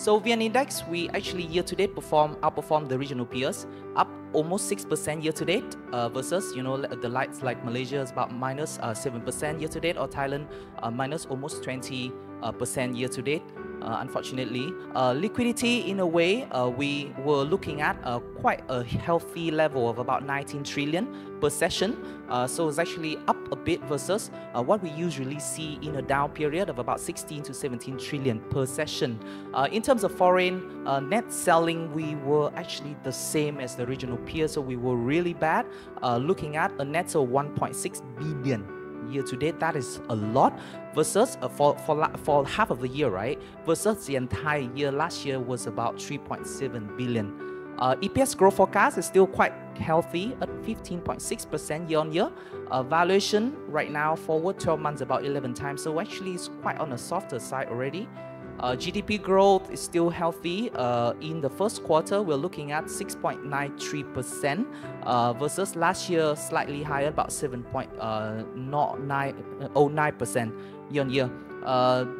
So VN Index, we actually year-to-date outperformed the regional peers, up almost 6% year-to-date versus, the likes like Malaysia is about minus 7% year-to-date, or Thailand minus almost 20% year-to-date. Unfortunately, liquidity, in a way, we were looking at quite a healthy level of about 19 trillion per session. So it's actually up a bit versus what we usually see in a down period of about 16 to 17 trillion per session. In terms of foreign net selling, we were actually the same as the regional peers, so we were really bad, looking at a net of 1.6 billion year to date. That is a lot versus for half of the year, right? Versus the entire year last year was about 3.7 billion. EPS growth forecast is still quite healthy at 15.6% year on year. Valuation right now forward 12 months about 11 times, so actually it's quite on the softer side already. GDP growth is still healthy. In the first quarter, we're looking at 6.93% versus last year slightly higher, about 7.09% year on year.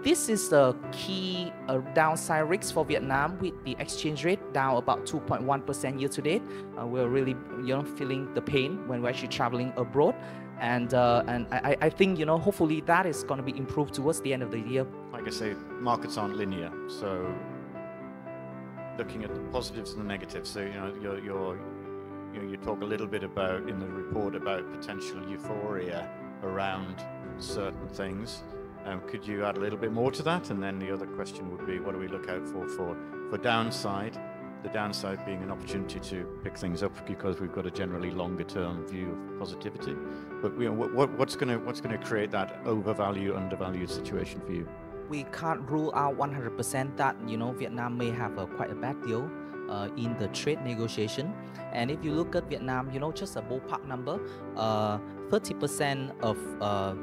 This is the key downside risk for Vietnam, with the exchange rate down about 2.1% year to date. We're really feeling the pain when we're actually traveling abroad. And I think, hopefully that is going to be improved towards the end of the year. Like I say, markets aren't linear. So looking at the positives and the negatives. So, you talk a little bit about in the report about potential euphoria around certain things. Could you add a little bit more to that? And then the other question would be, what do we look out for downside? The downside being an opportunity to pick things up because we've got a generally longer term view of positivity. But what's going to create that overvalue, undervalued situation for you? We can't rule out 100% that Vietnam may have quite a bad deal in the trade negotiation. And if you look at Vietnam, just a ballpark number, 30% of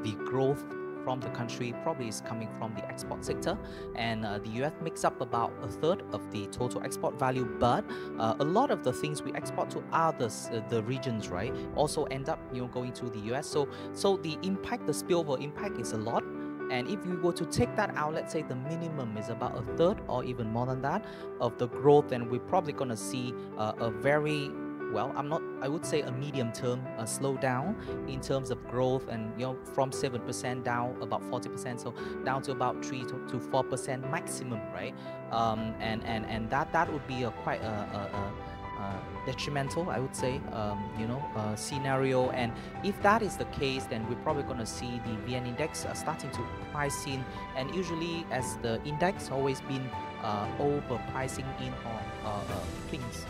the growth from the country probably is coming from the export sector, and the US makes up about a third of the total export value. But a lot of the things we export to others, the regions, right, also end up going to the US. So the impact, the spillover impact is a lot. And if you were to take that out, let's say the minimum is about a third or even more than that of the growth, then we're probably going to see a very, I would say a medium term slowdown in terms of growth, and from 7% down about 40%, so down to about 3 to 4% maximum, right? And that would be a quite detrimental, I would say, scenario. And if that is the case, then we're probably going to see the VN Index starting to price in. And usually, as the index always been overpricing in on things,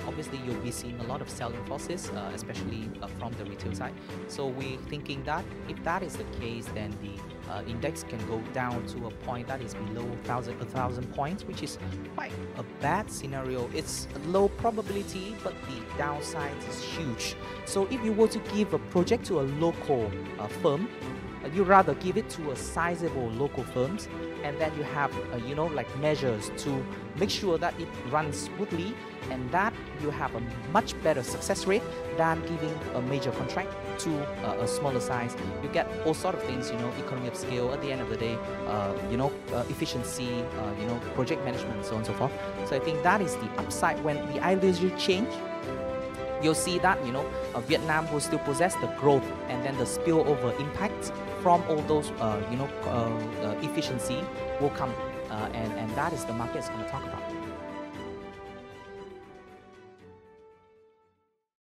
obviously you'll be seeing a lot of selling forces, especially from the retail side. So we're thinking that if that is the case, then the index can go down to a point that is below 1,000 points, which is quite a bad scenario. It's a low probability, but the downside is huge. So if you were to give a project to a local firm, you'd rather give it to a sizable local firms, and then you have measures to make sure that it runs smoothly, and that you have a much better success rate than giving a major contract to a smaller size. You get all sort of things, economy of scale at the end of the day, efficiency, project management, so on and so forth. So I think that is the upside. When the ideology change, you'll see that Vietnam will still possess the growth, and then the spillover impact from all those efficiency will come, and that is the market is going to talk about.